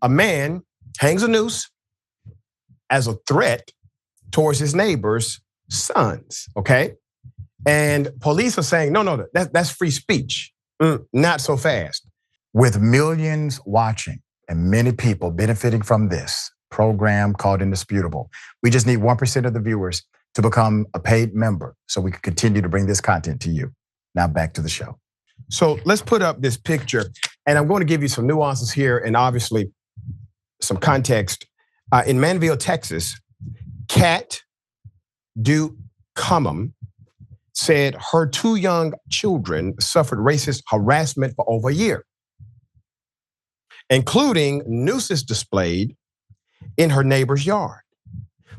A man hangs a noose as a threat towards his neighbor's sons, okay? And police are saying, no, that's free speech. Not so fast. With millions watching and many people benefiting from this program called Indisputable, we just need 1% of the viewers to become a paid member so we can continue to bring this content to you. Now back to the show. So let's put up this picture, and I'm going to give you some nuances here and obviously some context. In Manville, Texas, Kat Ducommun said her 2 young children suffered racist harassment for over a year, including nooses displayed in her neighbor's yard.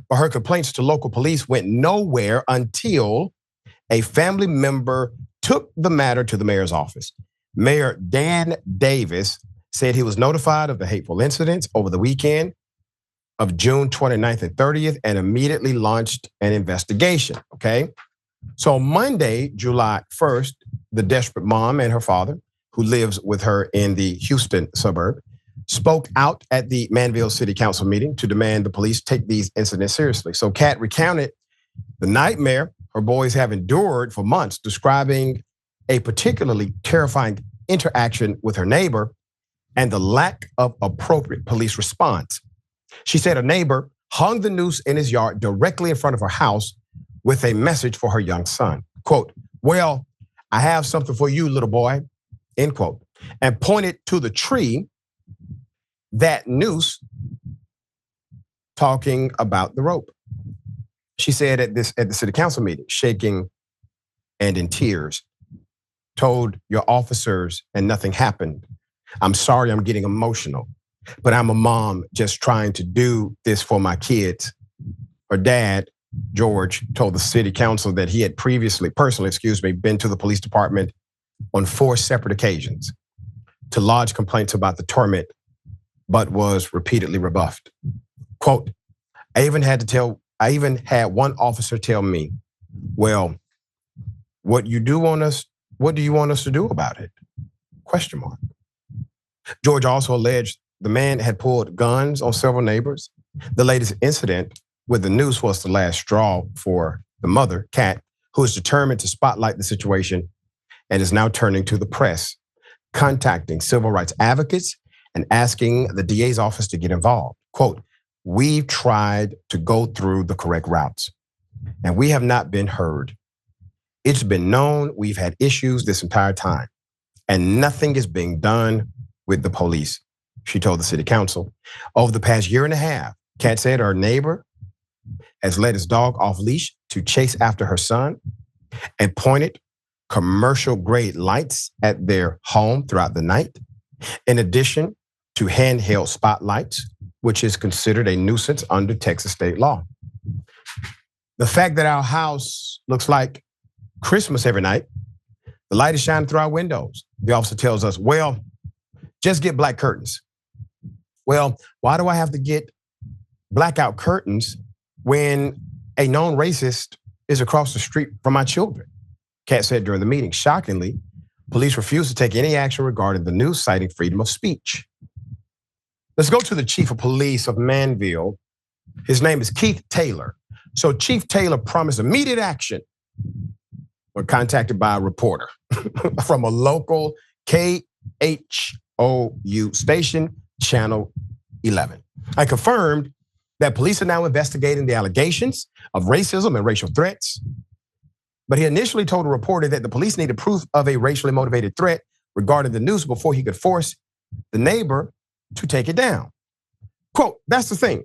But her complaints to local police went nowhere until a family member took the matter to the mayor's office. Mayor Dan Davis said he was notified of the hateful incidents over the weekend of June 29th and 30th and immediately launched an investigation, okay? So Monday, July 1st, the desperate mom and her father, who lives with her in the Houston suburb, spoke out at the Manville City Council meeting to demand the police take these incidents seriously. So Kat recounted the nightmare her boys have endured for months, describing a particularly terrifying interaction with her neighbor and the lack of appropriate police response. She said her neighbor hung the noose in his yard directly in front of her house with a message for her young son. Quote, "Well, I have something for you, little boy," end quote, and pointed to the tree, that noose, talking about the rope. She said at the city council meeting, shaking and in tears, told your officers and nothing happened. I'm sorry, I'm getting emotional, but I'm a mom just trying to do this for my kids. Her dad, George, told the city council that he had personally, been to the police department on 4 separate occasions to lodge complaints about the torment, but was repeatedly rebuffed. Quote, I even had one officer tell me, well, what do you want us to do about it? Question mark. George also alleged the man had pulled guns on several neighbors. The latest incident with the noose was the last straw for the mother, Kat, who is determined to spotlight the situation and is now turning to the press, contacting civil rights advocates and asking the DA's office to get involved. Quote, we've tried to go through the correct routes and we have not been heard. It's been known we've had issues this entire time and nothing is being done with the police, she told the city council. Over the past year and a half, Kat said her neighbor has let his dog off leash to chase after her son and pointed commercial grade lights at their home throughout the night. In addition to handheld spotlights, which is considered a nuisance under Texas state law. The fact that our house looks like Christmas every night, the light is shining through our windows. The officer tells us, well, just get black curtains. Well, why do I have to get blackout curtains when a known racist is across the street from my children? Kat said during the meeting. Shockingly, police refused to take any action regarding the news, citing freedom of speech. Let's go to the chief of police of Manville. His name is Keith Taylor. So Chief Taylor promised immediate action when contacted by a reporter from a local KHOU station, Channel 11. I confirmed that police are now investigating the allegations of racism and racial threats. But he initially told a reporter that the police needed proof of a racially motivated threat regarding the news before he could force the neighbor to take it down. Quote, that's the thing.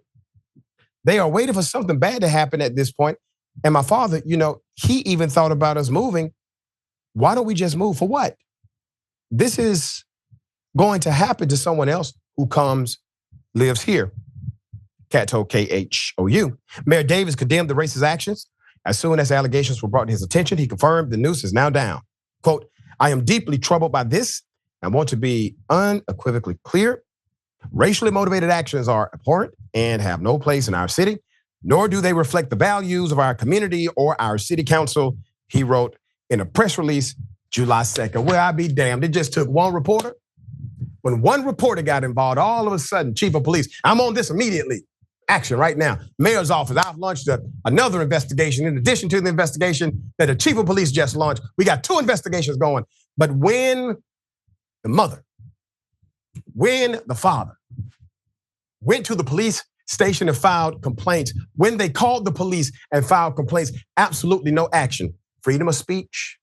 They are waiting for something bad to happen at this point. And my father, he even thought about us moving. Why don't we just move? For what? This is going to happen to someone else who lives here. Kat told KHOU. Mayor Davis condemned the racist actions. As soon as allegations were brought to his attention, he confirmed the noose is now down. Quote, I am deeply troubled by this and want to be unequivocally clear. Racially motivated actions are abhorrent and have no place in our city, nor do they reflect the values of our community or our city council, he wrote in a press release July 2nd. Well, I'll be damned. It just took one reporter When one reporter got involved, all of a sudden, chief of police, I'm on this immediately. Action right now. Mayor's office, I've launched another investigation in addition to the investigation that the chief of police just launched. We got 2 investigations going. But when the mother, when the father went to the police station and filed complaints, when they called the police and filed complaints, absolutely no action. Freedom of speech,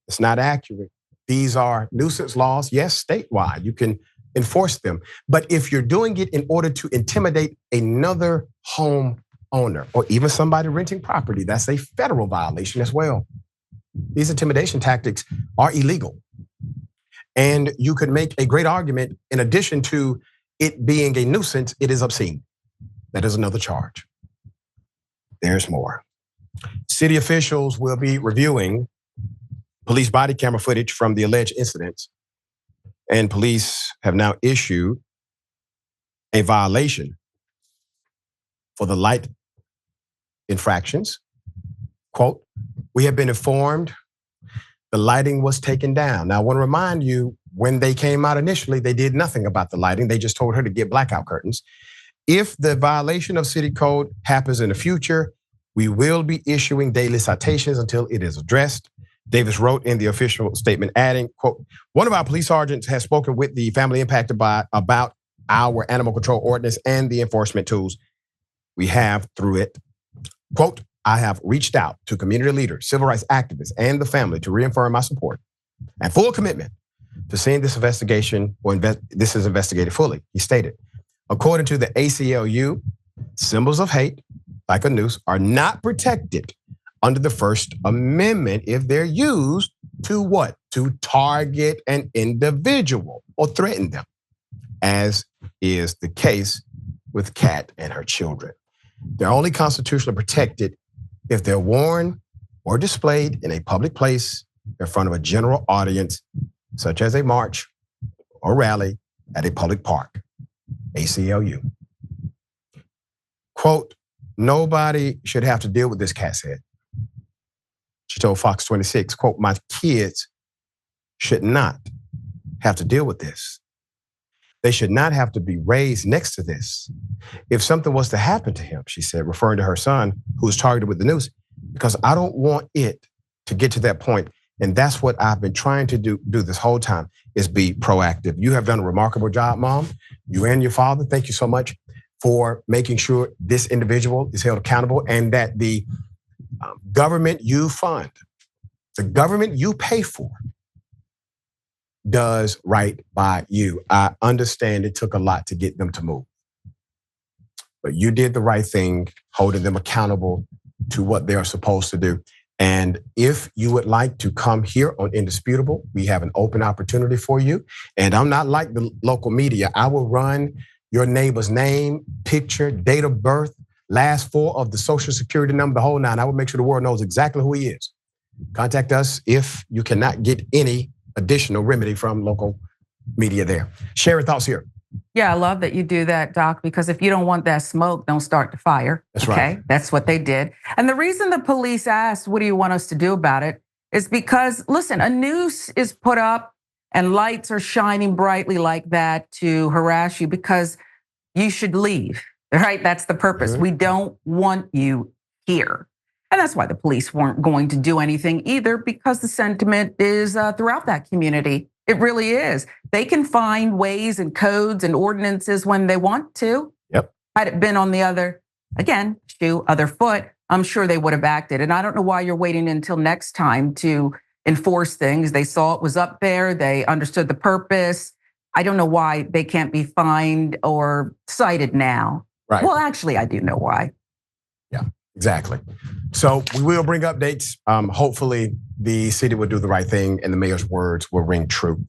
it's not accurate. These are nuisance laws, yes, statewide. You can enforce them. But if you're doing it in order to intimidate another home owner or even somebody renting property, that's a federal violation as well. These intimidation tactics are illegal. And you could make a great argument, in addition to it being a nuisance, it is obscene. That is another charge. There's more. City officials will be reviewing police body camera footage from the alleged incidents. And police have now issued a violation for the light infractions. Quote, we have been informed the lighting was taken down. Now, I want to remind you, when they came out initially, they did nothing about the lighting. They just told her to get blackout curtains. If the violation of city code happens in the future, we will be issuing daily citations until it is addressed. Davis wrote in the official statement, adding, quote, one of our police sergeants has spoken with the family impacted by about our animal control ordinance and the enforcement tools we have through it. Quote, I have reached out to community leaders, civil rights activists, and the family to reaffirm my support and full commitment to seeing this investigation this is investigated fully, he stated. According to the ACLU, symbols of hate, like a noose, are not protected under the First Amendment if they're used to what? To target an individual or threaten them, as is the case with Kat and her children. They're only constitutionally protected if they're worn or displayed in a public place in front of a general audience, such as a march or rally at a public park. ACLU. Quote, nobody should have to deal with this, Kat said. She told Fox 26, quote, my kids should not have to deal with this. They should not have to be raised next to this. If something was to happen to him, she said, referring to her son who was targeted with the noose, because I don't want it to get to that point. And that's what I've been trying to do this whole time, is be proactive. You have done a remarkable job, Mom. You and your father, thank you so much for making sure this individual is held accountable and that the government you fund, the government you pay for, does right by you. I understand it took a lot to get them to move, but you did the right thing, holding them accountable to what they are supposed to do. And if you would like to come here on Indisputable, we have an open opportunity for you. And I'm not like the local media. I will run your neighbor's name, picture, date of birth, last 4 of the social security number, the whole 9. I will make sure the world knows exactly who he is. Contact us if you cannot get any additional remedy from local media there. Share your thoughts here. Yeah, I love that you do that, Doc, because if you don't want that smoke, don't start the fire. That's right. Okay, that's what they did. And the reason the police asked, what do you want us to do about it, is because, listen, a noose is put up and lights are shining brightly like that to harass you because you should leave, right? That's the purpose. We don't want you here. And that's why the police weren't going to do anything either, because the sentiment is throughout that community. It really is. They can find ways and codes and ordinances when they want to. Yep. Had it been on the other foot, I'm sure they would have acted. And I don't know why you're waiting until next time to enforce things. They saw it was up there. They understood the purpose. I don't know why they can't be fined or cited now. Right. Well, actually, I do know why. Yeah, exactly. So we will bring updates. Hopefully the city will do the right thing and the mayor's words will ring true.